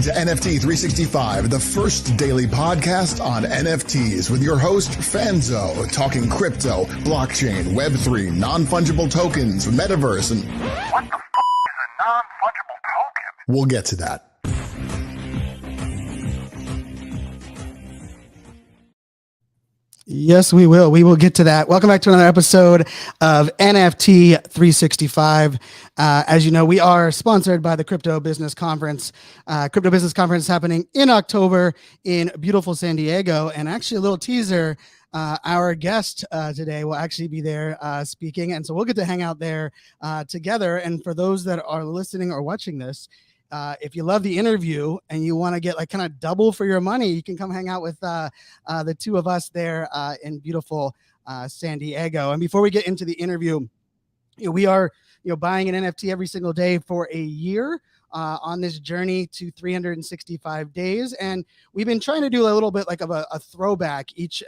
To NFT 365, the first daily podcast on NFTs with your host, Fanzo, talking crypto, blockchain, Web3, non-fungible tokens, metaverse, and... What the f*** is a non-fungible token? We'll get to that. Yes, we will. We will get to that. Welcome back to another episode of NFT 365. As you know, we are sponsored by the Crypto Business Conference. Crypto Business Conference happening in October in beautiful San Diego. And actually, a little teaser, our guest today will actually be there speaking. And so we'll get to hang out there together. And for those that are listening or watching this, if you love the interview and you want to get like kind of double for your money, you can come hang out with the two of us there in beautiful San Diego. And before we get into the interview, we are buying an NFT every single day for a year on this journey to 365 days. And we've been trying to do a little bit like of a throwback each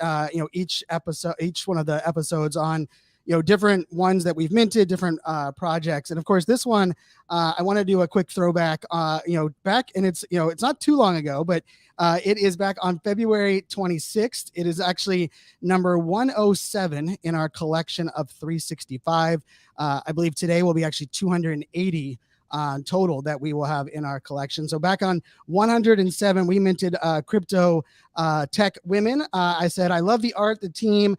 episode, each one of the episodes on different ones that we've minted, different projects. And of course, this one, I want to do a quick throwback, back, and it's not too long ago, but it is back on February 26th. It is actually number 107 in our collection of 365. I believe today will be actually 280 total that we will have in our collection. So back on 107, we minted Crypto Tech Women. I said, I love the art, the team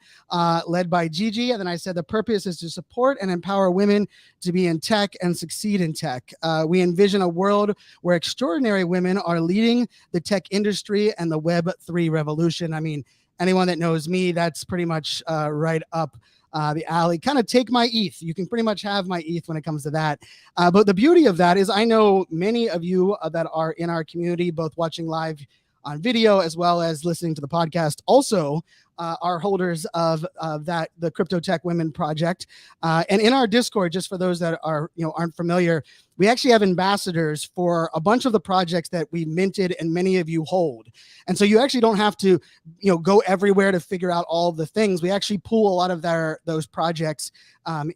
led by Gigi. And then I said, the purpose is to support and empower women to be in tech and succeed in tech. We envision a world where extraordinary women are leading the tech industry and the Web3 revolution. I mean, anyone that knows me, that's pretty much right up the alley. Kind of take my ETH. You can pretty much have my ETH when it comes to that. But the beauty of that is I know many of you that are in our community, both watching live on video as well as listening to the podcast, also are holders of that, the Crypto Tech Women project. And in our Discord, just for those that are, aren't familiar, we actually have ambassadors for a bunch of the projects that we minted and many of you hold. And so you actually don't have to, go everywhere to figure out all of the things. We actually pull a lot of those projects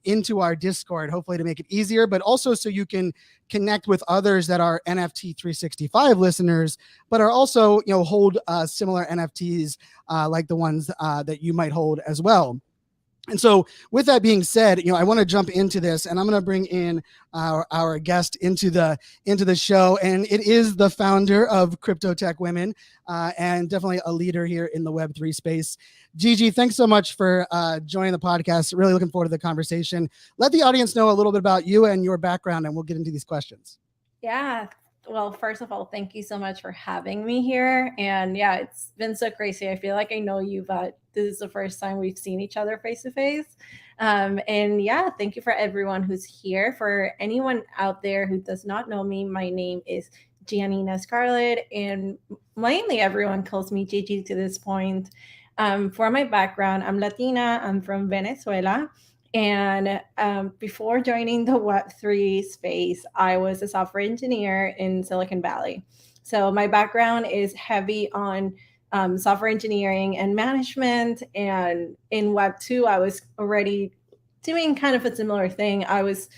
into our Discord, hopefully to make it easier, but also so you can connect with others that are NFT 365 listeners, but are also, hold similar NFTs like the ones that you might hold as well. And so with that being said, I want to jump into this, and I'm going to bring in our guest into the show. And it is the founder of Crypto Tech Women and definitely a leader here in the Web3 space. Gigi, thanks so much for joining the podcast. Really looking forward to the conversation. Let the audience know a little bit about you and your background, and we'll get into these questions. Yeah. Well, first of all, thank you so much for having me here. And yeah, it's been so crazy. I feel like I know you, but this is the first time we've seen each other face to face. And yeah, thank you for everyone who's here. For anyone out there who does not know me, my name is Gigi Skarlett, and mainly everyone calls me Gigi to this point. For my background, I'm Latina. I'm from Venezuela. And before joining the Web3 space, I was a software engineer in Silicon Valley. So my background is heavy on software engineering and management. And in Web2, I was already doing kind of a similar thing. I was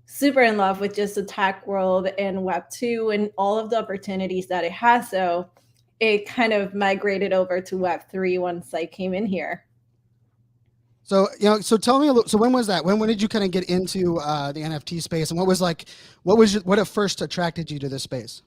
super in love with just the tech world and Web2 and all of the opportunities that it has. So it kind of migrated over to Web3 once I came in here. So, so tell me a little, so when was that? When did you kind of get into the NFT space, and what at first attracted you to this space?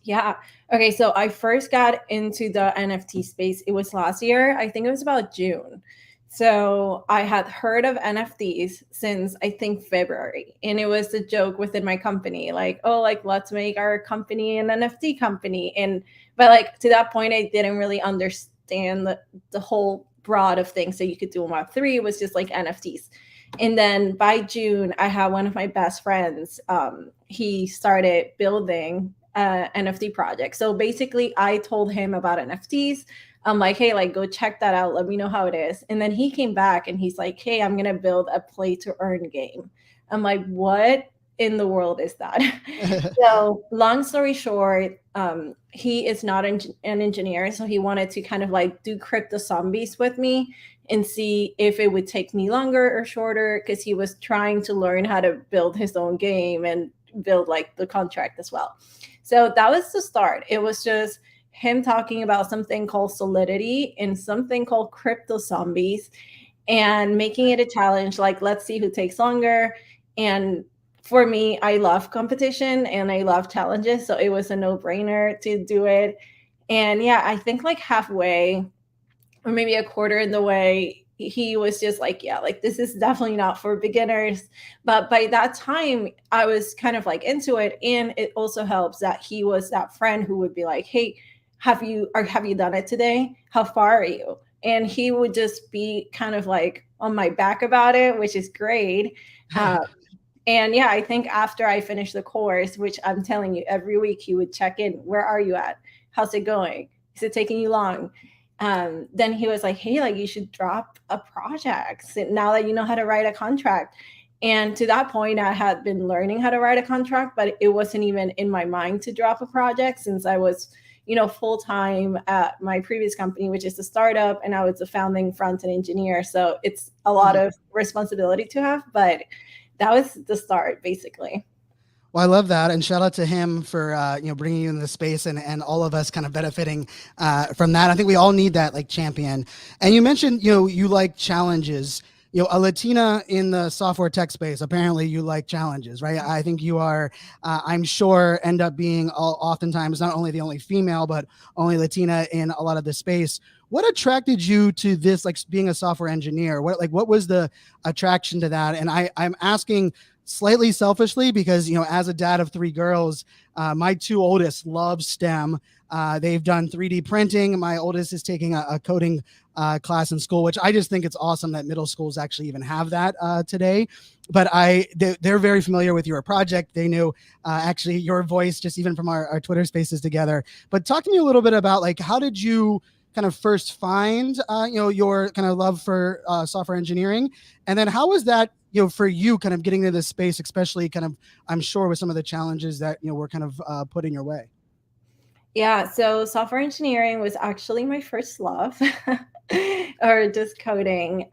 Yeah. Okay. So I first got into the NFT space. It was last year. I think it was about June. So I had heard of NFTs since I think February, and it was a joke within my company, like, oh, like let's make our company an NFT company. But like to that point, I didn't really understand the whole broad of things that you could do in Web3. It was just like NFTs. And then by June, I had one of my best friends. He started building NFT project. So basically I told him about NFTs. I'm like, hey, like go check that out. Let me know how it is. And then he came back and he's like, hey, I'm going to build a play to earn game. I'm like, what in the world is that? So long story short, he is not an engineer. So he wanted to kind of like do crypto zombies with me and see if it would take me longer or shorter, because he was trying to learn how to build his own game and build like the contract as well. So that was the start. It was just him talking about something called solidity and something called crypto zombies, and making it a challenge, like, let's see who takes longer. And for me, I love competition and I love challenges, so it was a no-brainer to do it. And yeah, I think like halfway or maybe a quarter in the way, he was just like, yeah, like this is definitely not for beginners. But by that time, I was kind of like into it. And it also helps that he was that friend who would be like, hey, have you done it today? How far are you? And he would just be kind of like on my back about it, which is great. Uh, and yeah, I think after I finished the course, which I'm telling you, every week he would check in. Where are you at? How's it going? Is it taking you long? Then he was like, hey, like you should drop a project now that you know how to write a contract. And to that point, I had been learning how to write a contract, but it wasn't even in my mind to drop a project since I was, full time at my previous company, which is a startup, and I was a founding front-end engineer. So it's a lot of responsibility to have, but that was the start, basically. Well, I love that, and shout out to him for bringing you in the space and all of us kind of benefiting from that. I think we all need that like champion. And you mentioned you like challenges. A Latina in the software tech space. Apparently, you like challenges, right? I think you are. I'm sure end up being oftentimes not only the only female, but only Latina in a lot of the space. What attracted you to this, like being a software engineer? What was the attraction to that? And I'm asking slightly selfishly because as a dad of 3 girls, my 2 oldest love STEM. They've done 3D printing. My oldest is taking a coding class in school, which I just think it's awesome that middle schools actually even have that today. But they're very familiar with your project. They knew actually your voice just even from our Twitter spaces together. But talk to me a little bit about like how did you kind of first find your kind of love for software engineering, and then how was that for you kind of getting into this space, especially kind of I'm sure with some of the challenges that were kind of put in your way. Yeah, so software engineering was actually my first love, or just coding.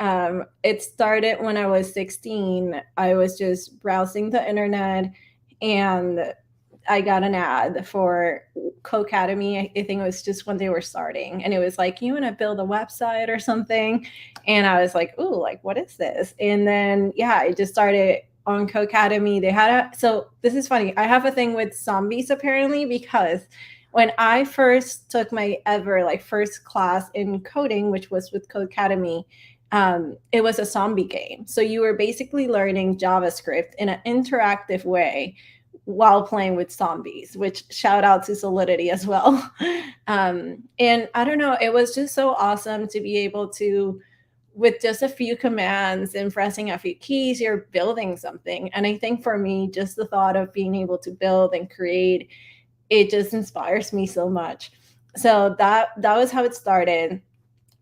It started when I was 16. I was just browsing the internet and I got an ad for Codecademy. I think it was just when they were starting. And it was like, you want to build a website or something? And I was like, ooh, like, what is this? And then, yeah, I just started on Codecademy. So this is funny. I have a thing with zombies apparently, because when I first took my first class in coding, which was with Codecademy, it was a zombie game. So you were basically learning JavaScript in an interactive way while playing with zombies, which shout out to Solidity as well. And I don't know, it was just so awesome to be able to, with just a few commands and pressing a few keys, you're building something. And I think for me, just the thought of being able to build and create, it just inspires me so much. So that was how it started.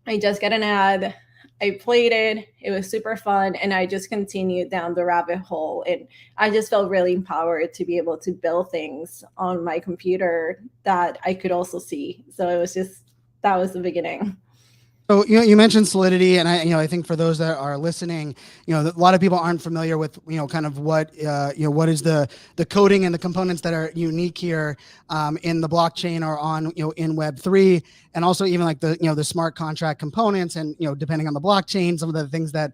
I just got an ad. I played it. It was super fun. And I just continued down the rabbit hole. And I just felt really empowered to be able to build things on my computer that I could also see. So that was the beginning. So you mentioned Solidity, and I think for those that are listening, a lot of people aren't familiar with kind of what what is the coding and the components that are unique here in the blockchain or on in Web3, and also even like the smart contract components, and depending on the blockchain, some of the things that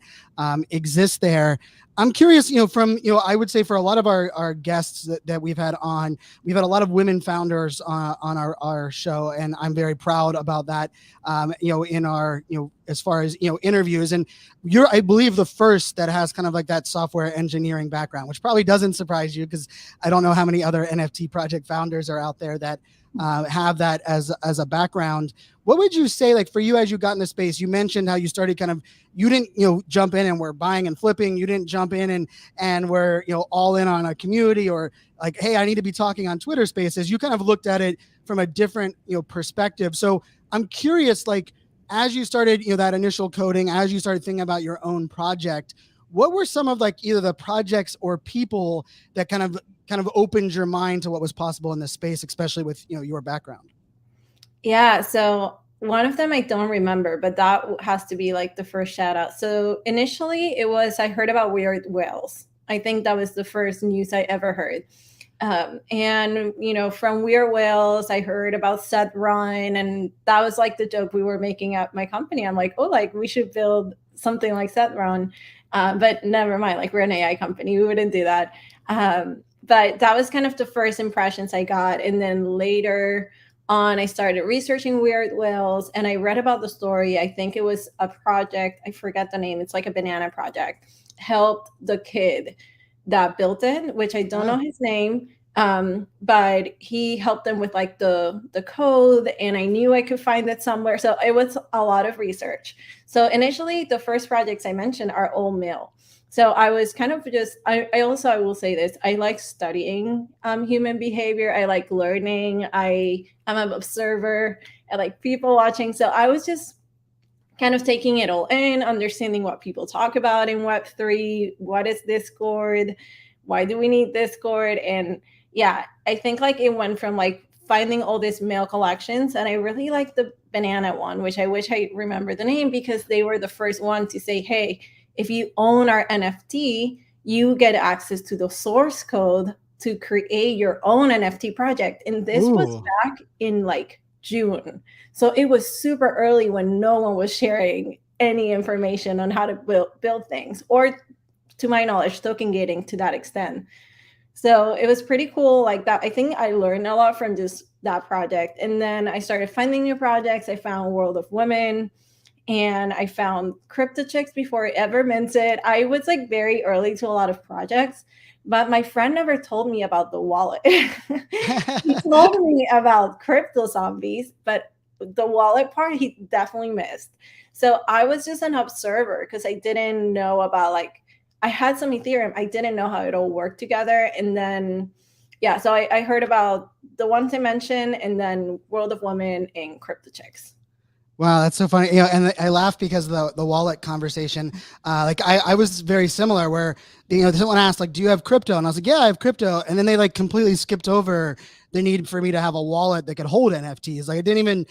exist there. I'm curious, from I would say for a lot of our guests that we've had on, we've had a lot of women founders on our show, and I'm very proud about that. In our as far as interviews, and you're I believe the first that has kind of like that software engineering background, which probably doesn't surprise you because I don't know how many other NFT project founders are out there that have that as a background. What would you say, like for you, as you got in the space, you mentioned how you started kind of, you didn't, jump in and were buying and flipping. You didn't jump in and were, all in on a community or like, hey, I need to be talking on Twitter spaces. You kind of looked at it from a different, perspective. So I'm curious, like, as you started, that initial coding, as you started thinking about your own project, what were some of like either the projects or people that kind of opened your mind to what was possible in this space, especially with, your background? Yeah, so one of them I don't remember, but that has to be like the first shout out. So initially I heard about weird whales. I think that was the first news I ever heard. And, from Weird Whales, I heard about Set Run, and that was like the joke we were making at my company. I'm like, oh, like we should build something like Set Run. But never mind, like we're an AI company. We wouldn't do that. But that was kind of the first impressions I got. And then later on, I started researching Weird Whales, and I read about the story. I think it was a project. I forget the name. It's like a banana project. Helped the kid that built it, which I don't know his name, but he helped them with like the code, and I knew I could find it somewhere. So it was a lot of research. So initially, the first projects I mentioned are all male. So I was kind of just, I will say this, I like studying human behavior. I like learning. I'm an observer. I like people watching. So I was just kind of taking it all in, understanding what people talk about in Web3. What is Discord? Why do we need Discord? And yeah, I think like it went from like finding all these mail collections, and I really like the banana one, which I wish I remember the name, because they were the first one to say, hey, if you own our NFT, you get access to the source code to create your own NFT project. And this was back in like June. So it was super early when no one was sharing any information on how to build things, or to my knowledge, token gating to that extent. So it was pretty cool like that. I think I learned a lot from just that project. And then I started finding new projects. I found World of Women, and I found CryptoTechs before it ever minted. I was like very early to a lot of projects, but my friend never told me about the wallet. He told me about crypto zombies, but the wallet part he definitely missed. So I was just an observer because I didn't know about like, I had some Ethereum. I didn't know how it all worked together. And then, yeah, so I heard about the ones I mentioned, and then World of Women and CryptoTechs. Wow, that's so funny. And I laugh because the wallet conversation, like I was very similar where, someone asked like, do you have crypto? And I was like, yeah, I have crypto. And then they like completely skipped over the need for me to have a wallet that could hold NFTs. Like it didn't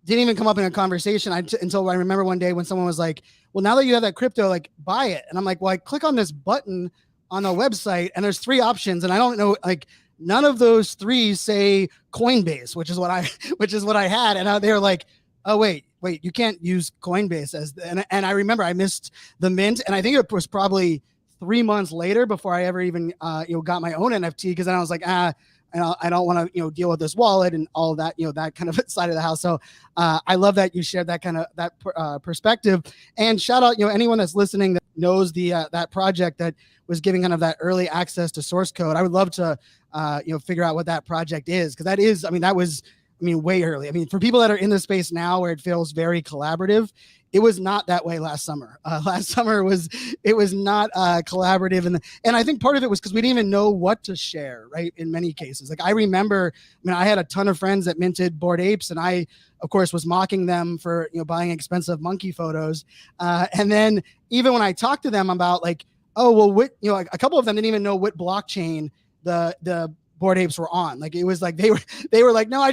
even come up in a conversation until I remember one day when someone was like, well, now that you have that crypto, like buy it. And I'm like, well, I click on this button on the website and there's 3 options. And I don't know, like none of those 3 say Coinbase, which is what I had. And they were like, oh, wait, you can't use Coinbase and I remember I missed the mint, and I think it was probably 3 months later before I ever even, got my own NFT. Cause then I was like, I don't want to, deal with this wallet and all of that, that kind of side of the house. So I love that you shared that kind of perspective, and shout out, anyone that's listening that knows that project that was giving kind of that early access to source code. I would love to, figure out what that project is. Cause that was way early. For people that are in the space now where it feels very collaborative, it was not that way last summer. Last summer was not collaborative. And I think part of it was because we didn't even know what to share, right? In many cases. Like I remember, I had a ton of friends that minted Bored Apes, and I, of course, was mocking them for, buying expensive monkey photos. And then even when I talked to them about like, oh, well, a couple of them didn't even know what blockchain the Bored Apes were on. Like it was like they were like, no, I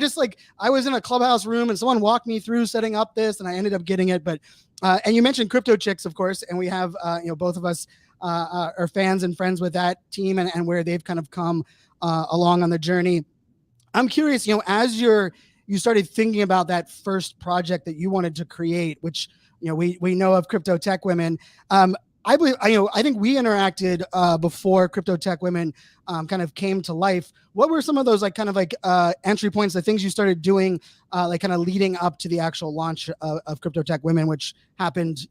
was in a clubhouse room and someone walked me through setting up this and I ended up getting it. But and you mentioned CryptoTechs, of course, and we have both of us are fans and friends with that team and where they've kind of come along on the journey. I'm curious, as you started thinking about that first project that you wanted to create, which we know of CryptoTechWomen. I think we interacted before CryptoTechWomen kind of came to life. What were some of those entry points, the things you started doing, kind of leading up to the actual launch of CryptoTechWomen, which happened,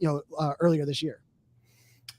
earlier this year?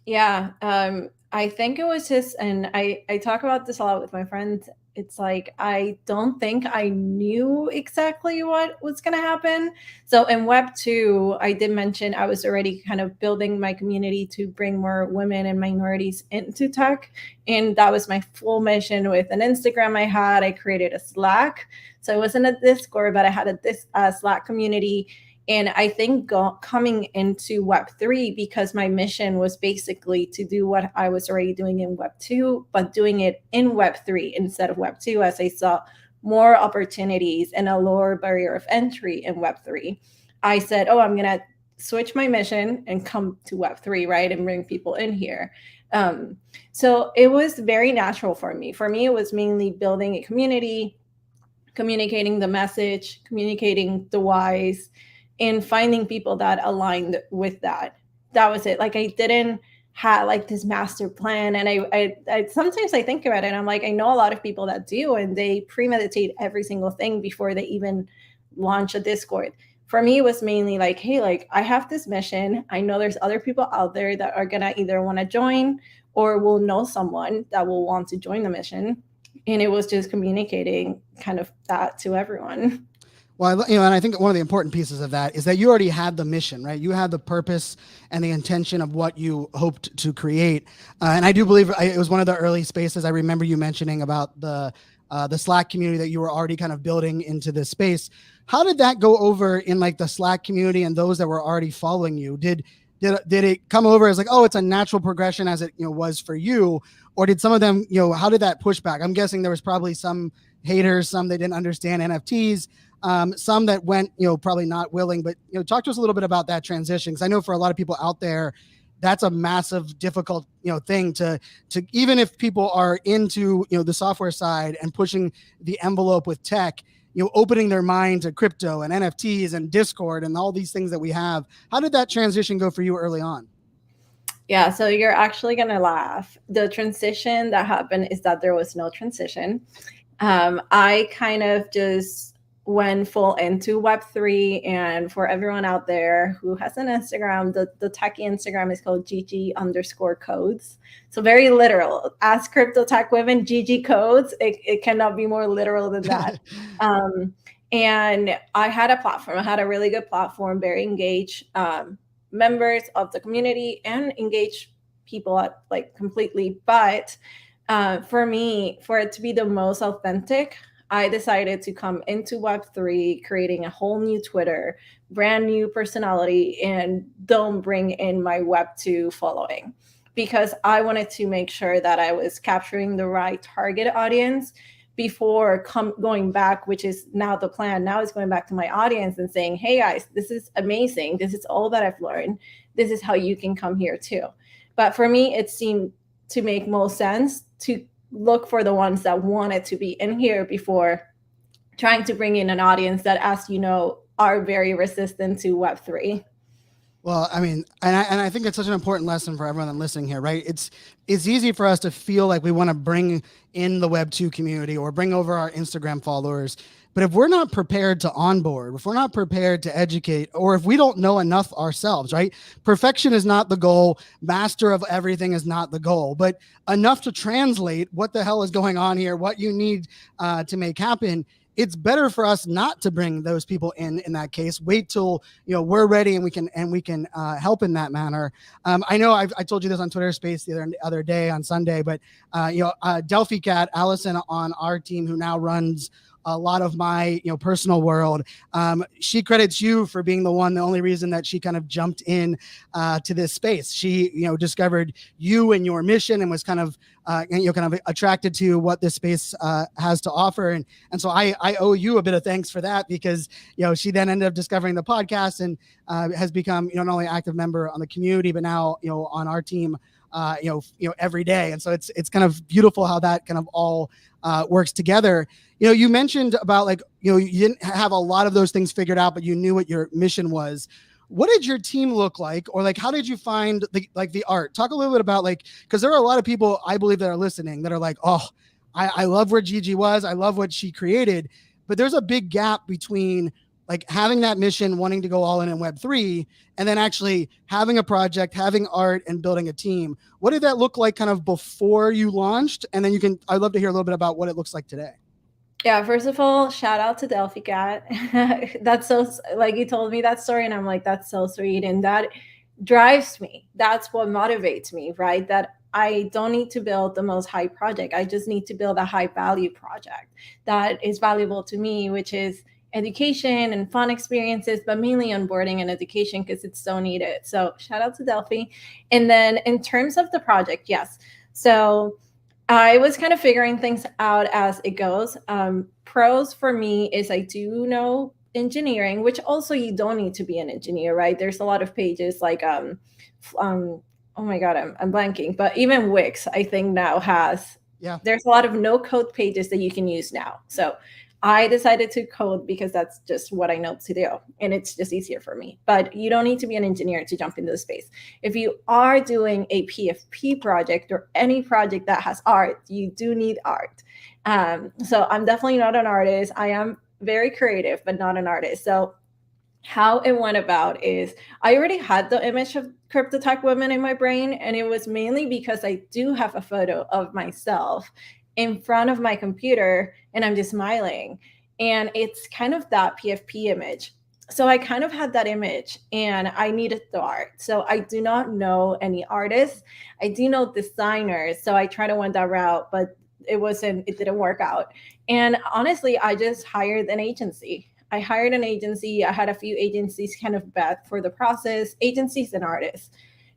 Yeah, I think it was just, and I talk about this a lot with my friends. It's like, I don't think I knew exactly what was going to happen. So in Web 2, I did mention I was already kind of building my community to bring more women and minorities into tech. And that was my full mission with an Instagram I had. I created a Slack. So it wasn't a Discord, but I had a Slack community. And I think coming into Web3, because my mission was basically to do what I was already doing in Web2, but doing it in Web3 instead of Web2, as I saw more opportunities and a lower barrier of entry in Web3. I said, I'm going to switch my mission and come to Web3, right? And bring people in here. So it was very natural for me. For me, it was mainly building a community, communicating the message, communicating the whys, and finding people that aligned with that. That was it. Like I didn't have like this master plan. And I sometimes I think about it and I'm like, I know a lot of people that do, and they premeditate every single thing before they even launch a Discord. For me, it was mainly like, hey, like I have this mission. I know there's other people out there that are gonna either want to join or will know someone that will want to join the mission. And it was just communicating kind of that to everyone. Well, and I think one of the important pieces of that is that you already had the mission, right? You had the purpose and the intention of what you hoped to create. And I do believe it was one of the early spaces. I remember you mentioning about the Slack community that you were already kind of building into this space. How did that go over in like the Slack community and those that were already following you? Did it come over as like, oh, it's a natural progression as it was for you, or did some of them how did that push back? I'm guessing there was probably some haters, some that didn't understand NFTs, some that went probably not willing. But talk to us a little bit about that transition, because I know for a lot of people out there, that's a massive, difficult thing to even if people are into the software side and pushing the envelope with tech. Opening their mind to crypto and NFTs and Discord and all these things that we have. How did that transition go for you early on? Yeah, so you're actually going to laugh. The transition that happened is that there was no transition. I kind of just went full into Web3. And for everyone out there who has an Instagram, the techie Instagram is called Gigi_codes. So very literal. As CryptoTechWomen, Gigi codes. It cannot be more literal than that. And I had a platform. I had a really good platform, very engaged members of the community and engaged people at, like completely. But for me, for it to be the most authentic, I decided to come into Web3, creating a whole new Twitter, brand new personality, and don't bring in my Web2 following, because I wanted to make sure that I was capturing the right target audience before going back, which is now the plan. Now it's going back to my audience and saying, hey guys, this is amazing. This is all that I've learned. This is how you can come here too. But for me, it seemed to make most sense to look for the ones that wanted to be in here before trying to bring in an audience that, as you know, are very resistant to Web3. Well, I mean, and I think it's such an important lesson for everyone listening here, right? It's easy for us to feel like we want to bring in the Web2 community or bring over our Instagram followers. But if we're not prepared to onboard, if we're not prepared to educate, or if we don't know enough ourselves, right? Perfection is not the goal. Master of everything is not the goal, but enough to translate what the hell is going on here, what you need to make happen. It's better for us not to bring those people in that case. Wait till we're ready and we can help in that manner. I know I told you this on Twitter Space the other day on Sunday, but Delphi Cat, Allison on our team, who now runs a lot of my personal world, she credits you for being the only reason that she kind of jumped in to this space. She discovered you and your mission and was kind of attracted to what this space has to offer, and so I owe you a bit of thanks for that, because she then ended up discovering the podcast and has become not only an active member on the community but now on our team every day. And so it's kind of beautiful how that kind of all works together. You mentioned about you didn't have a lot of those things figured out, but you knew what your mission was. What did your team look like, or how did you find the art? Talk a little bit about because there are a lot of people I believe that are listening that are like, oh, I love where Gigi was. I love what she created, but there's a big gap between having that mission, wanting to go all in Web3, and then actually having a project, having art, and building a team. What did that look like kind of before you launched? And then I'd love to hear a little bit about what it looks like today. Yeah, first of all, shout out to Delphi Cat. That's so, you told me that story and I'm like, that's so sweet. And that drives me. That's what motivates me, right? That I don't need to build the most high project. I just need to build a high value project that is valuable to me, which is education and fun experiences, but mainly onboarding and education, because it's so needed. So shout out to Delphi. And then in terms of the project, yes. So I was kind of figuring things out as it goes. Pros for me is I do know engineering, which also you don't need to be an engineer, right? There's a lot of pages like oh my god, I'm blanking, but even Wix I think now has, there's a lot of no code pages that you can use now. So I decided to code because that's just what I know to do, and it's just easier for me. But you don't need to be an engineer to jump into the space. If you are doing a PFP project or any project that has art, you do need art. So I'm definitely not an artist. I am very creative, but not an artist. So how it went about is I already had the image of CryptoTechWomen in my brain, and it was mainly because I do have a photo of myself in front of my computer and I'm just smiling, and it's kind of that PFP image. So I kind of had that image and I needed the art. So I do not know any artists. I do know designers, so I tried to went that route, but it didn't work out. And honestly, I just hired an agency. I hired an agency. I had a few agencies kind of vet for the process, agencies and artists.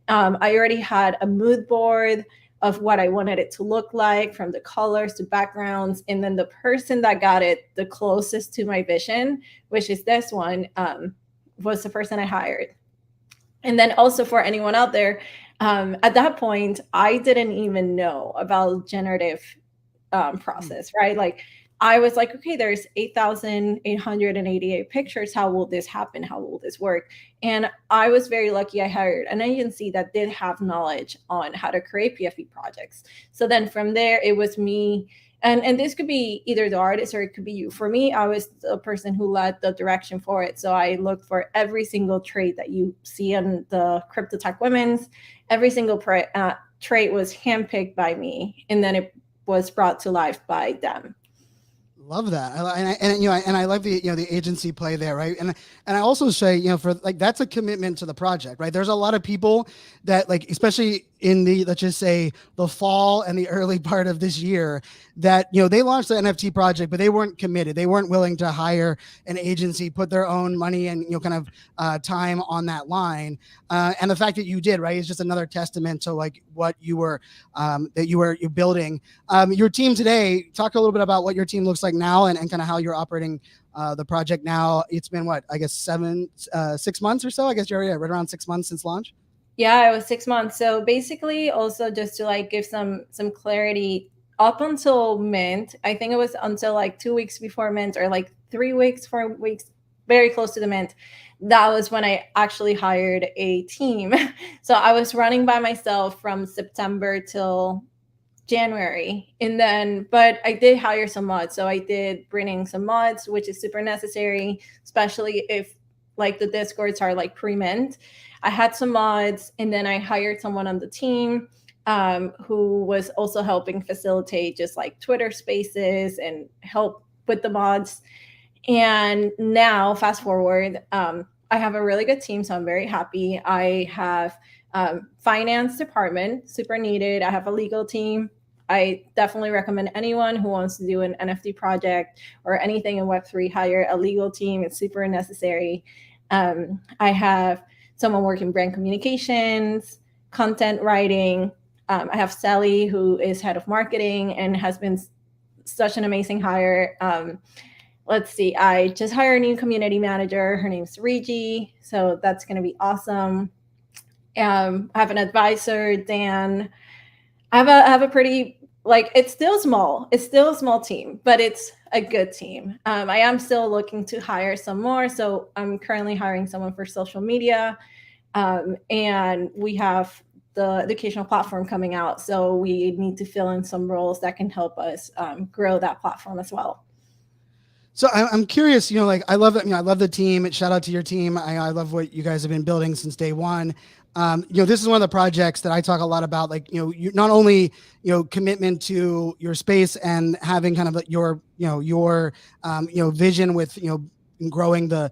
I already had a mood board of what I wanted it to look like, from the colors to backgrounds. And then the person that got it the closest to my vision, which is this one, was the person I hired. And then also for anyone out there, at that point, I didn't even know about generative process, right? Like I was like, okay, there's 8,888 pictures. How will this happen? How will this work? And I was very lucky. I hired an agency that did have knowledge on how to create PFP projects. So then from there, it was me. And this could be either the artist or it could be you. For me, I was the person who led the direction for it. So I looked for every single trait that you see on the CryptoTechWomen's. Every single trait was handpicked by me, and then it was brought to life by them. Love that. And I love the, the agency play there. Right. And I also say, for like, that's a commitment to the project, right? There's a lot of people that like, especially in the, let's just say the fall and the early part of this year that, they launched the NFT project, but they weren't committed. They weren't willing to hire an agency, put their own money and, kind of time on that line. And the fact that you did, right, is just another testament to like what you were, you're building. Your team today, talk a little bit about what your team looks like now and kind of how you're operating the project now. It's been what, I guess 6 months or so. I guess you're right around 6 months since launch. Yeah, it was 6 months. So basically also just to like give some clarity, up until mint, I think it was until like 2 weeks before mint, or like 3 weeks, 4 weeks, very close to the mint. That was when I actually hired a team. So I was running by myself from September till January. And then, but I did hire some mods. So I did bring in some mods, which is super necessary, especially if like the Discords are like pre-mint. I had some mods, and then I hired someone on the team who was also helping facilitate just like Twitter spaces and help with the mods. And now fast forward, I have a really good team. So I'm very happy. I have finance department, super needed. I have a legal team. I definitely recommend anyone who wants to do an NFT project or anything in Web3, hire a legal team. It's super necessary. I have someone working brand communications, content writing. I have Sally, who is head of marketing and has been such an amazing hire. Let's see, I just hired a new community manager. Her name's Gigi, so that's going to be awesome. I have an advisor, Dan. I have a pretty, like, it's still small. It's still a small team, but it's a good team. I am still looking to hire some more. So I'm currently hiring someone for social media. And we have the educational platform coming out. So we need to fill in some roles that can help us grow that platform as well. So I'm curious, like I love it. I love the team. Shout out to your team. I love what you guys have been building since day one. This is one of the projects that I talk a lot about, like, you not only, commitment to your space and having kind of your vision with, growing the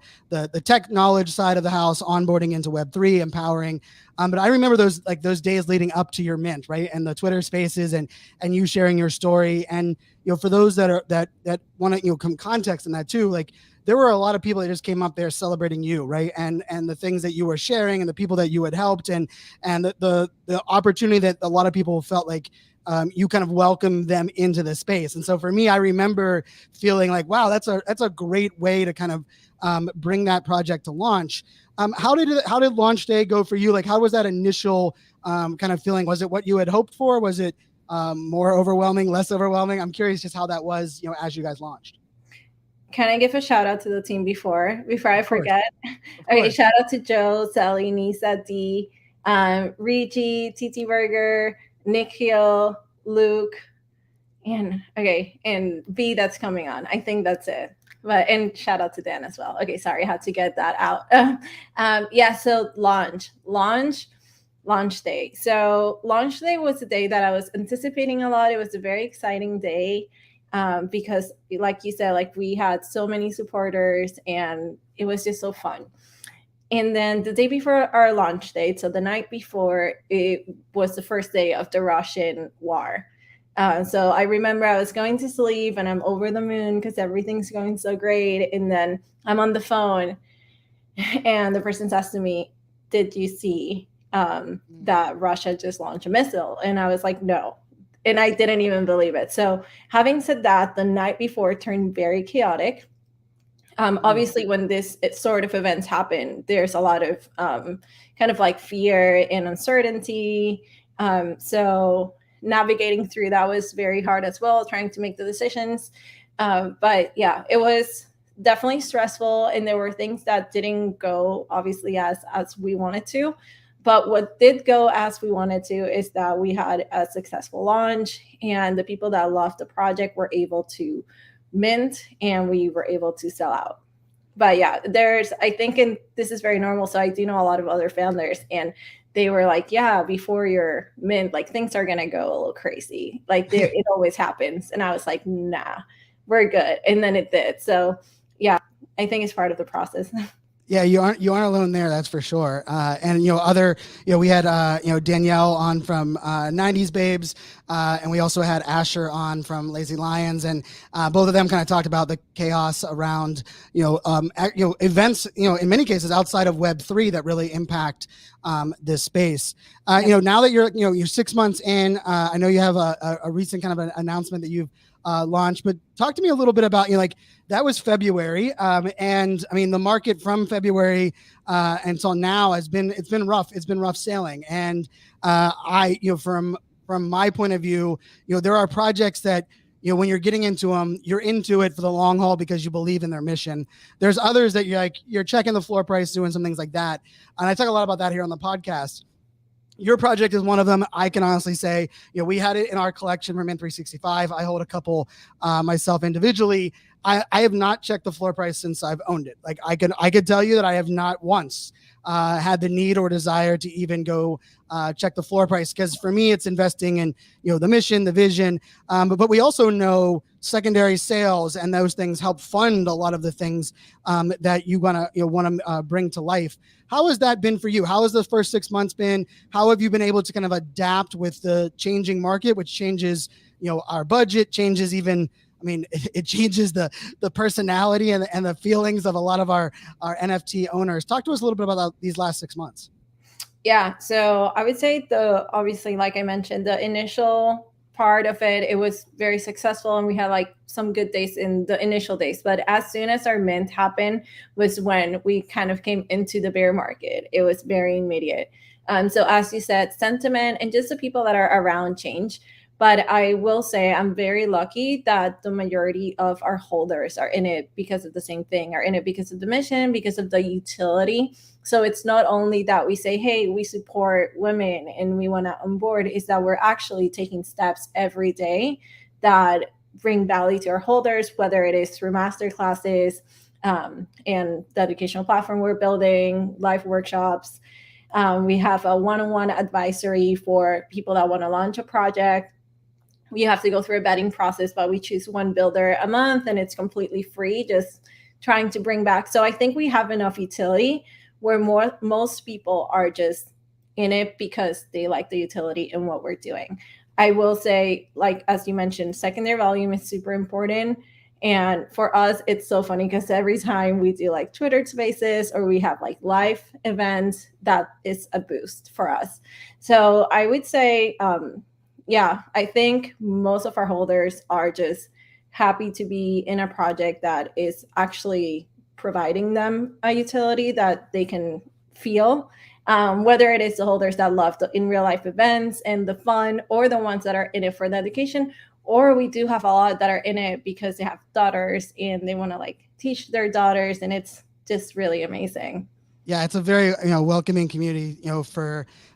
tech knowledge side of the house, onboarding into Web3, empowering. But I remember those days leading up to your mint, right? And the Twitter spaces and you sharing your story. And, for those that want to, come context in that too, like there were a lot of people that just came up there celebrating you, right? And the things that you were sharing and the people that you had helped and the opportunity that a lot of people felt like you kind of welcome them into the space. And so for me, I remember feeling like, wow, that's a great way to kind of bring that project to launch. How did launch day go for you? Like, how was that initial kind of feeling? Was it what you had hoped for? Was it more overwhelming, less overwhelming? I'm curious just how that was, as you guys launched. Can I give a shout out to the team before I forget? Okay, shout out to Joe, Sally, Nisa, D, Rigi, TT Burger, Nikhil, Luke, and B that's coming on. I think that's it. And shout out to Dan as well. Okay, sorry, I had to get that out. So launch day. So launch day was a day that I was anticipating a lot. It was a very exciting day because, like you said, like we had so many supporters and it was just so fun. And then the day before our launch date, so the night before, it was the first day of the Russian war. So I remember I was going to sleep and I'm over the moon because everything's going so great. And then I'm on the phone and the person's asking me, did you see that Russia just launched a missile? And I was like, no. And I didn't even believe it. So having said that, the night before turned very chaotic. Obviously, when this sort of events happen, there's a lot of kind of like fear and uncertainty. So navigating through that was very hard as well, trying to make the decisions. But yeah, it was definitely stressful. And there were things that didn't go obviously as we wanted to. But what did go as we wanted to is that we had a successful launch and the people that loved the project were able to mint and we were able to sell out. But yeah, I think, and this is very normal. So I do know a lot of other founders and they were like, yeah, before your mint, like things are going to go a little crazy. Like it always happens. And I was like, nah, we're good. And then it did. So yeah, I think it's part of the process. Yeah, you aren't alone there, that's for sure. And we had Danielle on from 90s Babes, and we also had Asher on from Lazy Lions, and both of them kind of talked about the chaos around events, in many cases outside of Web3 that really impact this space. Now that you're 6 months in, I know you have a recent kind of an announcement that you've launched, but talk to me a little bit about that was February, and I mean the market from February until now it's been rough. It's been rough sailing, and from my point of view, there are projects that when you're getting into them, you're into it for the long haul because you believe in their mission. There's others that you're checking the floor price, doing some things like that, and I talk a lot about that here on the podcast. Your project is one of them. I can honestly say, we had it in our collection from Mint365. I hold a couple myself individually. I have not checked the floor price since I've owned it. Like I could tell you that I have not once had the need or desire to even go check the floor price, because for me it's investing in the mission, the vision, but we also know secondary sales and those things help fund a lot of the things that you want to bring to life. How has that been for you? How has the first 6 months been? How have you been able to kind of adapt with the changing market, which changes our budget, changes even, I mean, it changes the personality and the feelings of a lot of our NFT owners. Talk to us a little bit about these last 6 months. Yeah, so I would say obviously, like I mentioned, the initial part of it was very successful and we had like some good days in the initial days. But as soon as our mint happened was when we kind of came into the bear market. It was very immediate. So as you said, sentiment and just the people that are around change. But I will say I'm very lucky that the majority of our holders are in it because of the same thing, are in it because of the mission, because of the utility. So it's not only that we say, hey, we support women and we want to onboard, is that we're actually taking steps every day that bring value to our holders, whether it is through masterclasses and the educational platform we're building, live workshops. We have a one-on-one advisory for people that want to launch a project. We have to go through a vetting process, but we choose one builder a month and it's completely free, just trying to bring back. So I think we have enough utility where most people are just in it because they like the utility and what we're doing. I will say, like, as you mentioned, secondary volume is super important. And for us, it's so funny because every time we do like Twitter spaces or we have like live events, that is a boost for us. So I would say, yeah, I think most of our holders are just happy to be in a project that is actually providing them a utility that they can feel. Whether it is the holders that love the in real life events and the fun, or the ones that are in it for the education, or we do have a lot that are in it because they have daughters and they want to like teach their daughters, and it's just really amazing. Yeah, it's a very welcoming community,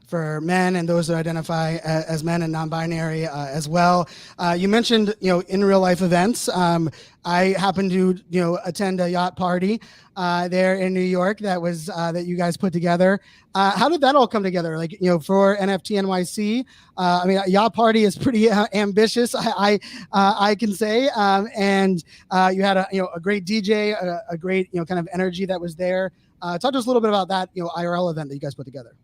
for men and those that identify as men and non-binary as well. You mentioned in real life events. I happened to attend a yacht party there in New York that was that you guys put together. How did that all come together? Like for NFT NYC. I mean, a yacht party is pretty ambitious. I can say, and you had a great DJ, a great kind of energy that was there. Talk to us a little bit about that IRL event that you guys put together.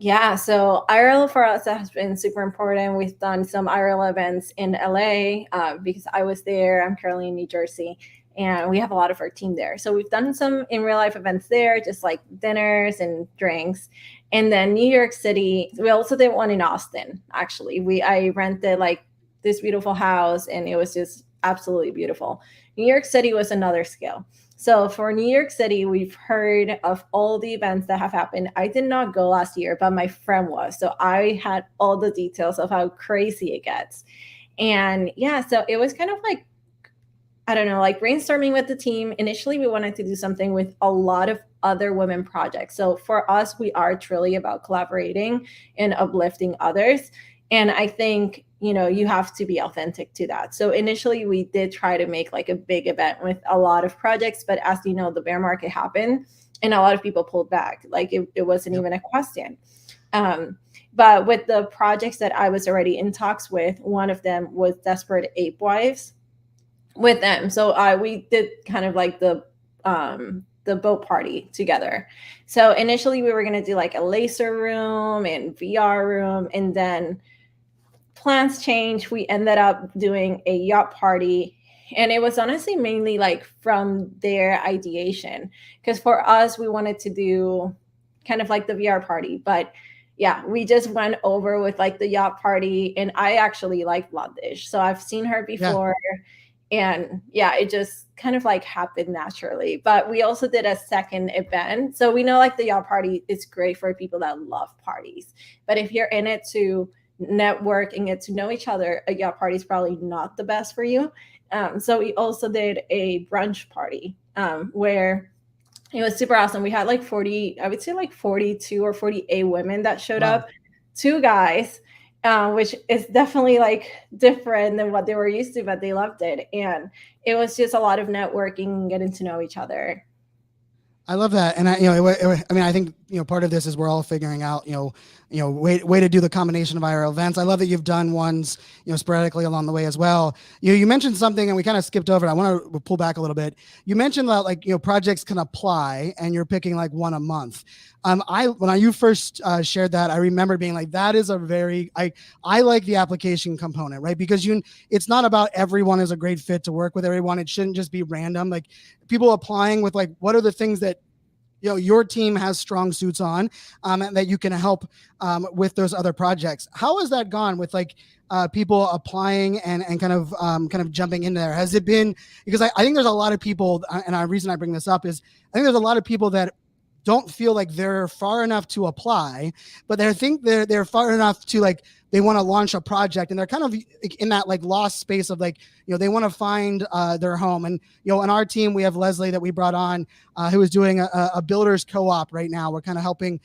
Yeah, so IRL for us has been super important. We've done some IRL events in LA because I was there. I'm currently in New Jersey, and we have a lot of our team there. So we've done some in real life events there, just like dinners and drinks. And then New York City, we also did one in Austin. Actually, I rented like this beautiful house, and it was just absolutely beautiful. New York City was another scale. So for New York City, we've heard of all the events that have happened. I did not go last year, but my friend was. So I had all the details of how crazy it gets. And yeah, so it was kind of like, I don't know, like brainstorming with the team. Initially, we wanted to do something with a lot of other women projects. So for us, we are truly about collaborating and uplifting others. And I think, you have to be authentic to that. So initially we did try to make like a big event with a lot of projects, but as you know, the bear market happened and a lot of people pulled back. Like it wasn't even a question. But with the projects that I was already in talks with, one of them was Desperate Ape Wives with them. So we did kind of like the boat party together. So initially we were going to do like a laser room and VR room, and then plans changed. We ended up doing a yacht party, and it was honestly mainly like from their ideation, because for us we wanted to do kind of like the VR party, but yeah, we just went over with like the yacht party. And I actually like Blondish, so I've seen her before. And yeah, it just kind of like happened naturally. But we also did a second event, so we know like the yacht party is great for people that love parties, but if you're in it to network and get to know each other, a yacht party is probably not the best for you. So we also did a brunch party where it was super awesome. We had like 40, I would say like 42 or 48 women that showed up, 2 guys, which is definitely like different than what they were used to, but they loved it. And it was just a lot of networking, getting to know each other. I love that, and I think part of this is we're all figuring out way to do the combination of IRL events. I love that you've done ones sporadically along the way as well. You mentioned something and we kind of skipped over it. I want to pull back a little bit. You mentioned that like projects can apply and you're picking like one a month. When you first shared that, I remember being like, that is I like the application component, right? Because it's not about everyone is a great fit to work with everyone. It shouldn't just be random. Like people applying with like, what are the things that your team has strong suits on, and that you can help with those other projects. How has that gone with like people applying and kind of jumping in there? Has it been, because I think there's a lot of people, and the reason I bring this up is I think there's a lot of people that don't feel like they're far enough to apply, but they think they're far enough to like, they want to launch a project, and they're kind of in that like lost space of like, they want to find their home. And, on our team, we have Leslie that we brought on who is doing a builders co-op right now. We're kind of helping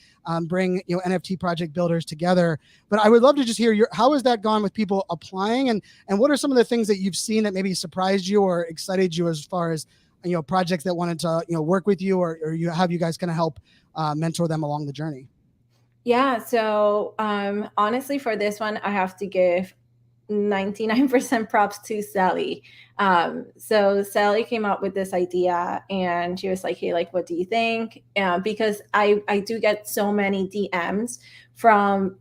bring, NFT project builders together. But I would love to just hear how has that gone with people applying, and what are some of the things that you've seen that maybe surprised you or excited you as far as, projects that wanted to, work with you, or you guys kind of help mentor them along the journey? Yeah, so honestly, for this one, I have to give 99% props to Sally. So Sally came up with this idea, and she was like, hey, like, what do you think? Because I do get so many DMs from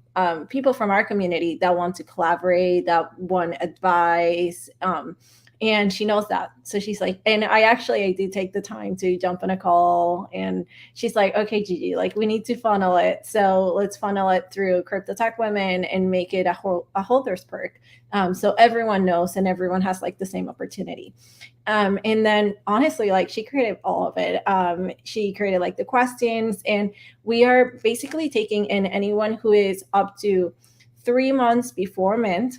people from our community that want to collaborate, that want advice. And she knows that. So she's like, and I do take the time to jump on a call, and she's like, okay, Gigi, like we need to funnel it. So let's funnel it through CryptoTechWomen and make it a holders perk. So everyone knows and everyone has like the same opportunity. And then honestly, like she created all of it. She created like the questions, and we are basically taking in anyone who is up to 3 months before mint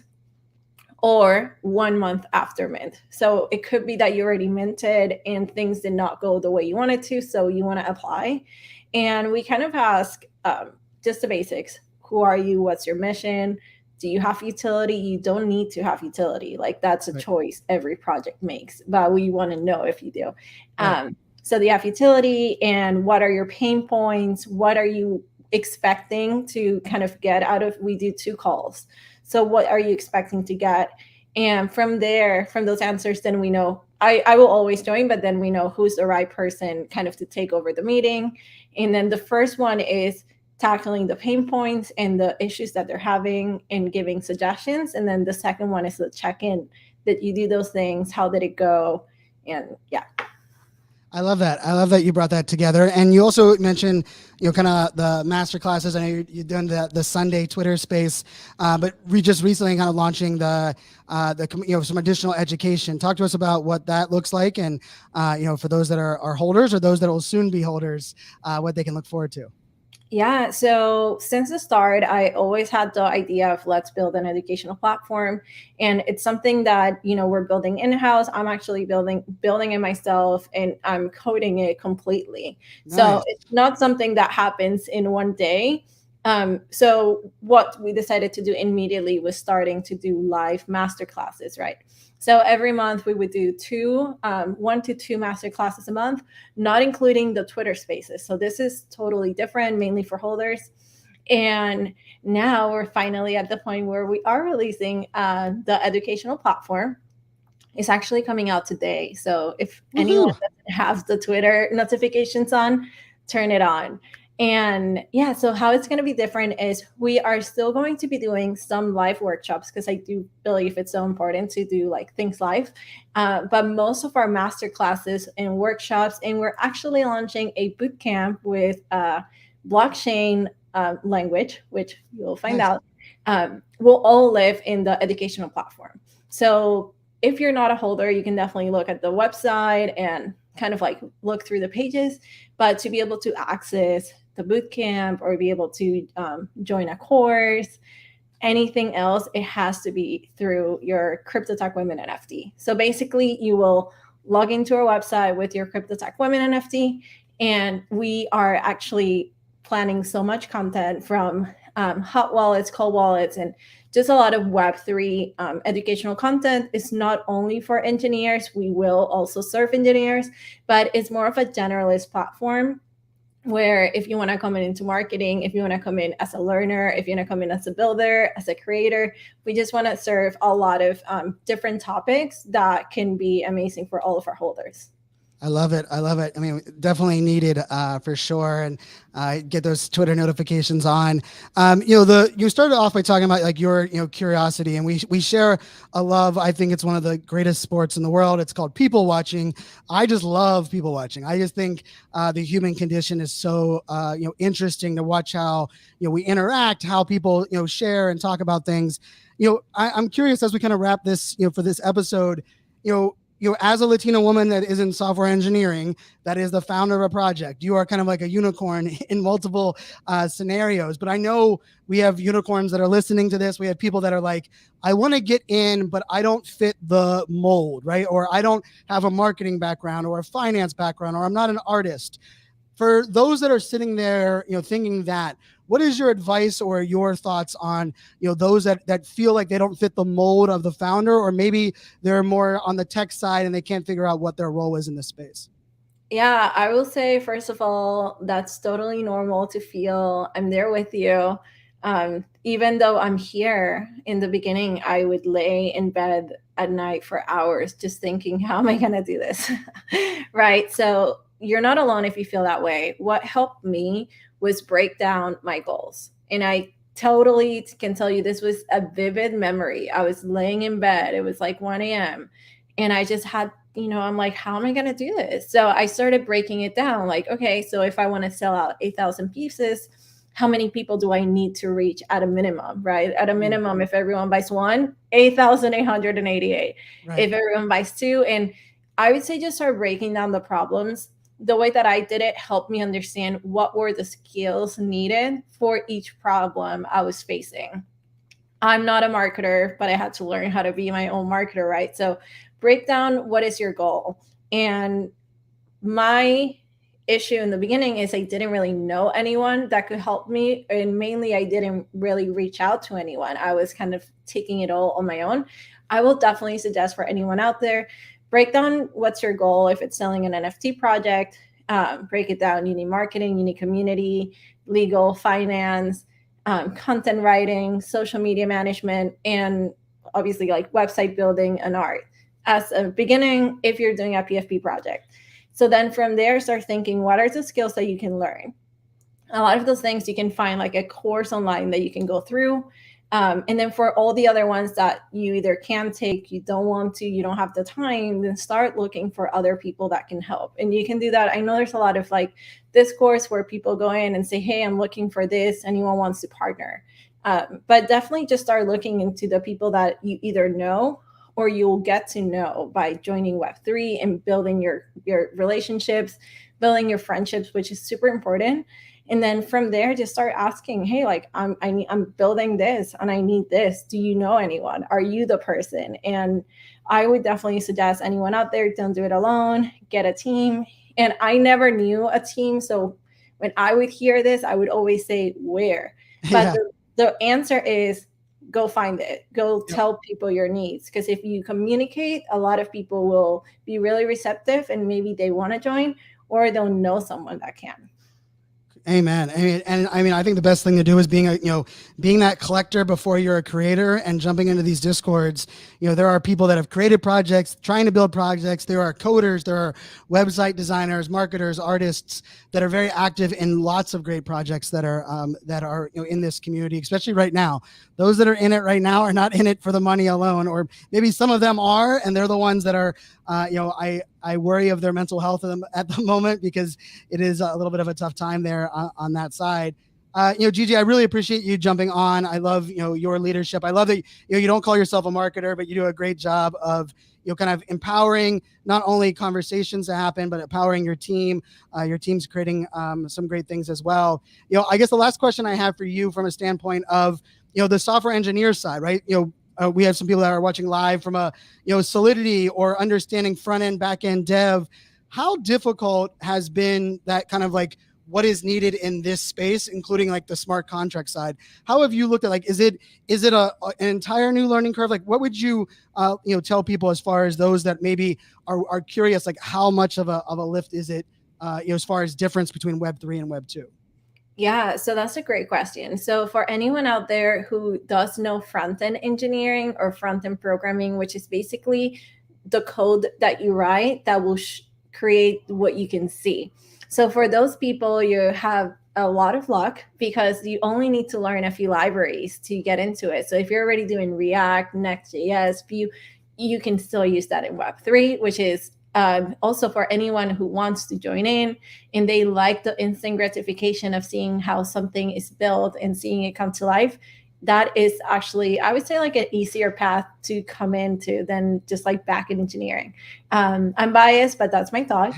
or 1 month after mint. So it could be that you already minted and things did not go the way you wanted to, so you want to apply. And we kind of ask just the basics. Who are you? What's your mission? Do you have utility? You don't need to have utility. Like that's a choice every project makes, but we want to know if you do. So do you have utility, and what are your pain points? What are you expecting to kind of get out of, we do 2 calls. So what are you expecting to get? And from there, from those answers, then we know, I will always join, but then we know who's the right person kind of to take over the meeting. And then the first one is tackling the pain points and the issues that they're having and giving suggestions. And then the second one is the check-in, that you do those things. How did it go? And yeah. I love that. I love that you brought that together. And you also mentioned, kind of the master classes. I know you've done the Sunday Twitter space, but we just recently kind of launching the some additional education. Talk to us about what that looks like, and for those that are holders or those that will soon be holders, what they can look forward to. Yeah, so since the start, I always had the idea of let's build an educational platform, and it's something that we're building in-house. I'm actually building it myself, and I'm coding it completely. Nice. So it's not something that happens in one day. So what we decided to do immediately was starting to do live masterclasses, right? So every month we would do 1 to 2 masterclasses a month, not including the Twitter spaces. So this is totally different, mainly for holders. And now we're finally at the point where we are releasing the educational platform. It's actually coming out today. So if anyone doesn't have the Twitter notifications on, turn it on. And yeah, so how it's going to be different is we are still going to be doing some live workshops, because I do believe it's so important to do like things live. But most of our master classes and workshops, and we're actually launching a boot camp with blockchain language, which you'll find out, will all live in the educational platform. So if you're not a holder, you can definitely look at the website and kind of like look through the pages, but to be able to access the bootcamp or be able to join a course, anything else, it has to be through your CryptoTechWomen NFT. So basically you will log into our website with your CryptoTechWomen NFT, and we are actually planning so much content from hot wallets, cold wallets, and just a lot of Web3 educational content. Is not only for engineers, we will also serve engineers, but it's more of a generalist platform where if you want to come into marketing, if you want to come in as a learner, if you want to come in as a builder, as a creator, we just want to serve a lot of different topics that can be amazing for all of our holders. I love it. I love it. I mean, definitely needed for sure. And get those Twitter notifications on. You started off by talking about like your curiosity, and we share a love. I think it's one of the greatest sports in the world. It's called people watching. I just love people watching. I just think the human condition is so interesting to watch how we interact, how people share and talk about things. I'm curious, as we kind of wrap this for this episode, as a Latina woman that is in software engineering, that is the founder of a project, you are kind of like a unicorn in multiple scenarios. But I know we have unicorns that are listening to this. We have people that are like, I want to get in, but I don't fit the mold, right? Or I don't have a marketing background or a finance background, or I'm not an artist. For those that are sitting there, thinking that, what is your advice or your thoughts on, those that feel like they don't fit the mold of the founder, or maybe they're more on the tech side and they can't figure out what their role is in this space? Yeah, I will say, first of all, that's totally normal to feel. I'm there with you. Even though I'm here, in the beginning, I would lay in bed at night for hours just thinking, how am I going to do this? Right? So you're not alone if you feel that way. What helped me was break down my goals. And I totally can tell you, this was a vivid memory. I was laying in bed. It was like 1 a.m. And I just had, I'm like, how am I going to do this? So I started breaking it down like, okay, so if I want to sell out 8,000 pieces, how many people do I need to reach at a minimum, right? At a minimum, if everyone buys one, 8,888. Right. If everyone buys two, and I would say just start breaking down the problems. The way that I did it helped me understand what were the skills needed for each problem I was facing. I'm not a marketer, but I had to learn how to be my own marketer, right? So break down what is your goal. And my issue in the beginning is I didn't really know anyone that could help me. And mainly, I didn't really reach out to anyone. I was kind of taking it all on my own. I will definitely suggest for anyone out there, break down what's your goal. If it's selling an NFT project, break it down. You need marketing, you need community, legal, finance, content writing, social media management, and obviously like website building and art as a beginning if you're doing a PFP project. So then from there, start thinking, what are the skills that you can learn? A lot of those things you can find like a course online that you can go through. And then for all the other ones that you either can take, you don't want to, you don't have the time, then start looking for other people that can help. And you can do that. I know there's a lot of like Discourse where people go in and say, hey, I'm looking for this. Anyone wants to partner? But definitely just start looking into the people that you either know or you'll get to know by joining Web3 and building your relationships, building your friendships, which is super important. And then from there, just start asking, hey, like I'm building this and I need this. Do you know anyone? Are you the person? And I would definitely suggest anyone out there, don't do it alone, get a team. And I never knew a team. So when I would hear this, I would always say, where? But the answer is go find it. Go tell people your needs. Because if you communicate, a lot of people will be really receptive and maybe they want to join or they'll know someone that can. Amen. I think the best thing to do is being that collector before you're a creator and jumping into these Discords. There are people that have created projects, trying to build projects. There are coders, there are website designers, marketers, artists that are very active in lots of great projects that are in this community, especially right now. Those that are in it right now are not in it for the money alone, or maybe some of them are, and they're the ones that are, I worry of their mental health at the moment because it is a little bit of a tough time there on that side. Gigi, I really appreciate you jumping on. I love, your leadership. I love that, you don't call yourself a marketer, but you do a great job of, kind of empowering not only conversations to happen, but empowering your team. Your team's creating some great things as well. I guess the last question I have for you from a standpoint of, the software engineer side, right? We have some people that are watching live from a, solidity or understanding front end, back end dev. How difficult has been that kind of like what is needed in this space, including like the smart contract side? How have you looked at is it an entire new learning curve? Like what would you tell people as far as those that maybe are curious, like how much of a lift is it as far as difference between Web3 and Web2? Yeah, so that's a great question. So for anyone out there who does know front-end engineering or front-end programming, which is basically the code that you write that will create what you can see. So for those people, you have a lot of luck because you only need to learn a few libraries to get into it. So if you're already doing React, Next.js, Vue, you can still use that in Web3, which is also for anyone who wants to join in and they like the instant gratification of seeing how something is built and seeing it come to life. That is actually, I would say, like an easier path to come into than just like back-end engineering. I'm biased, but that's my thought.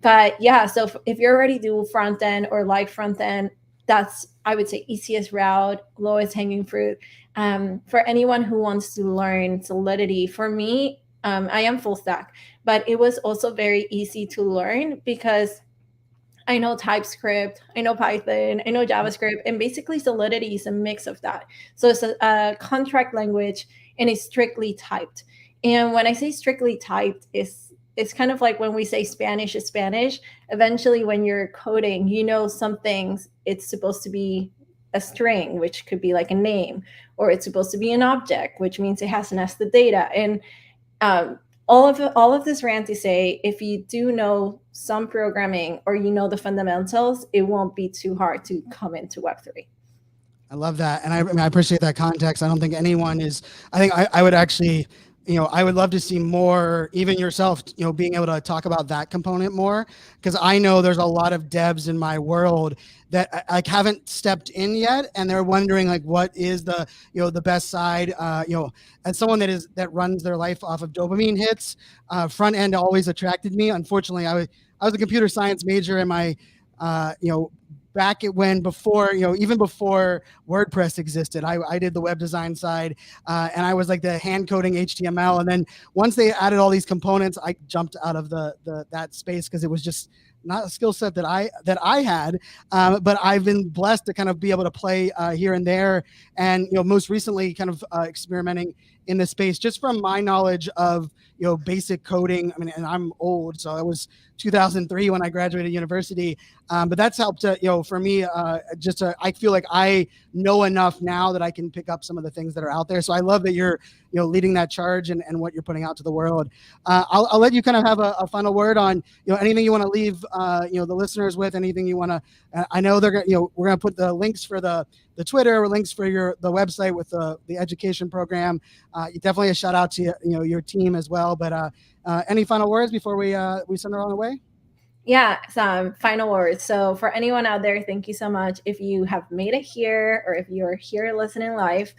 But yeah, so if you already do front-end or like front-end, that's, I would say, easiest route, lowest hanging fruit. For anyone who wants to learn Solidity, for me, I am full stack, but it was also very easy to learn because I know TypeScript, I know Python, I know JavaScript, and basically Solidity is a mix of that. So it's a contract language and it's strictly typed. And when I say strictly typed, it's kind of like when we say Spanish is Spanish. Eventually, when you're coding, some things it's supposed to be a string, which could be like a name, or it's supposed to be an object, which means it has nested data. And all of this rant to say, if you do know some programming or the fundamentals, it won't be too hard to come into Web3. I love that. And I appreciate that context. I don't think anyone is, I think I would actually I would love to see more, even yourself, being able to talk about that component more, because I know there's a lot of devs in my world that like haven't stepped in yet, and they're wondering like what is the the best side. As someone that runs their life off of dopamine hits, front end always attracted me. Unfortunately, I was a computer science major in my back at when before, even before WordPress existed, I did the web design side, and I was like the hand coding HTML. And then once they added all these components, I jumped out of that space because it was just not a skill set that I had. But I've been blessed to kind of be able to play here and there, and most recently kind of experimenting in this space just from my knowledge of basic coding. I mean, and I'm old, so it was 2003 when I graduated university. But that's helped for me. I feel like I know enough now that I can pick up some of the things that are out there. So I love that you're leading that charge and what you're putting out to the world. I'll let you kind of have a final word on anything you want to leave the listeners with. Anything you want to. I know they're we're gonna put the links for the Twitter, or links for the website with the education program. Definitely a shout out to your team as well. But any final words before we send her on the way? Yeah, some final words. So for anyone out there, thank you so much. If you have made it here, or if you're here listening live,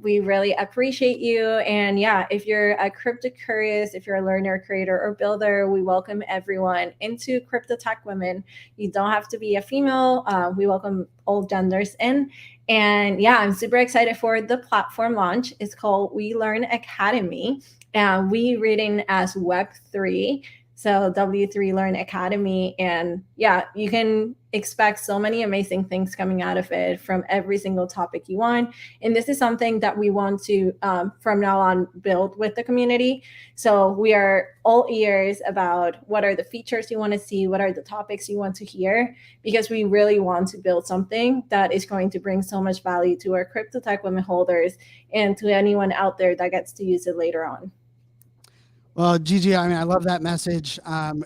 we really appreciate you. And yeah, if you're a crypto curious, if you're a learner, creator, or builder, we welcome everyone into Crypto Tech Women. You don't have to be a female. We welcome all genders in. And yeah, I'm super excited for the platform launch. It's called We Learn Academy, and we reading as Web3. So W3 Learn Academy. And yeah, you can expect so many amazing things coming out of it from every single topic you want. And this is something that we want to, from now on, build with the community. So we are all ears about what are the features you want to see, what are the topics you want to hear, because we really want to build something that is going to bring so much value to our Crypto Tech Women holders and to anyone out there that gets to use it later on. Well, Gigi, I mean, I love that message.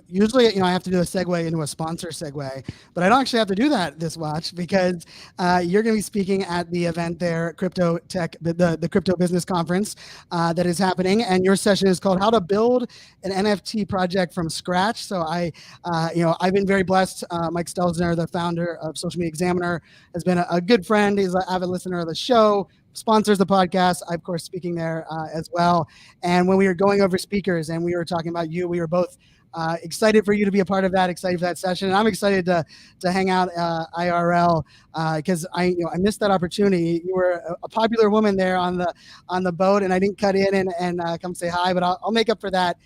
Usually, I have to do a segue into a sponsor segue, but I don't actually have to do that this watch because you're going to be speaking at the event there, Crypto Tech, the Crypto Business Conference that is happening, and your session is called "How to Build an NFT Project from Scratch." So I've been very blessed. Mike Stelzner, the founder of Social Media Examiner, has been a good friend. He's an avid listener of the show. Sponsors the podcast. I'm, of course, speaking there as well. And when we were going over speakers and we were talking about you, we were both excited for you to be a part of that, excited for that session. And I'm excited to hang out IRL because I missed that opportunity. You were a popular woman there on the boat, and I didn't cut in and come say hi, but I'll make up for that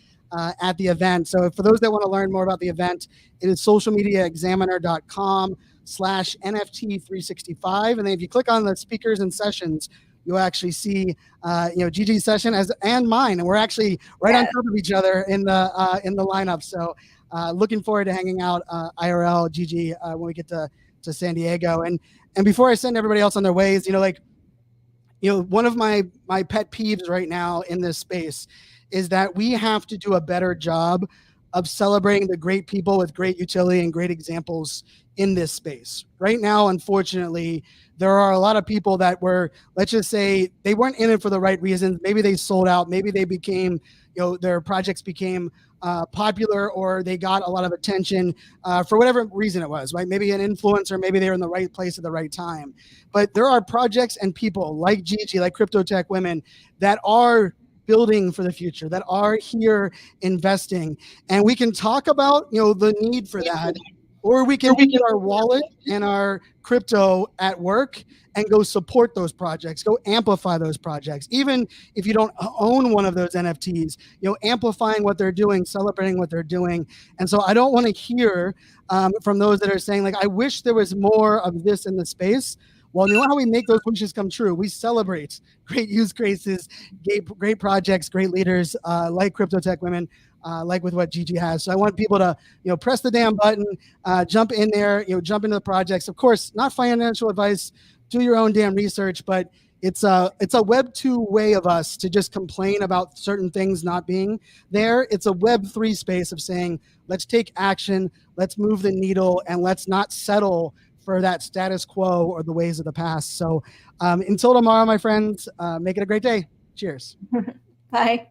at the event. So for those that want to learn more about the event, it is socialmediaexaminer.com/NFT365. And then if you click on the speakers and sessions, you'll actually see, Gigi's session and mine. And we're actually right on top of each other in the lineup. So looking forward to hanging out IRL, Gigi, when we get to San Diego. And before I send everybody else on their ways, one of my pet peeves right now in this space is that we have to do a better job of celebrating the great people with great utility and great examples in this space. Right now, unfortunately, there are a lot of people that were, let's just say, they weren't in it for the right reasons. Maybe they sold out. Maybe they became, their projects became popular, or they got a lot of attention for whatever reason it was, right? Maybe an influencer, maybe they were in the right place at the right time. But there are projects and people like Gigi, like CryptoTechWomen, that are building for the future, that are here investing. And we can talk about, the need for that, or we can get our wallet and our crypto at work and go support those projects, go amplify those projects. Even if you don't own one of those NFTs, amplifying what they're doing, celebrating what they're doing. And so I don't want to hear from those that are saying, like, I wish there was more of this in the space. Well, you know how we make those wishes come true? We celebrate great use cases, great projects, great leaders like CryptoTechWomen, like with what Gigi has. So I want people to, press the damn button, jump in there, jump into the projects. Of course, not financial advice. Do your own damn research, but it's a Web 2 way of us to just complain about certain things not being there. It's a Web 3 space of saying, let's take action, let's move the needle, and let's not settle for that status quo or the ways of the past. So until tomorrow, my friends, make it a great day. Cheers. Bye.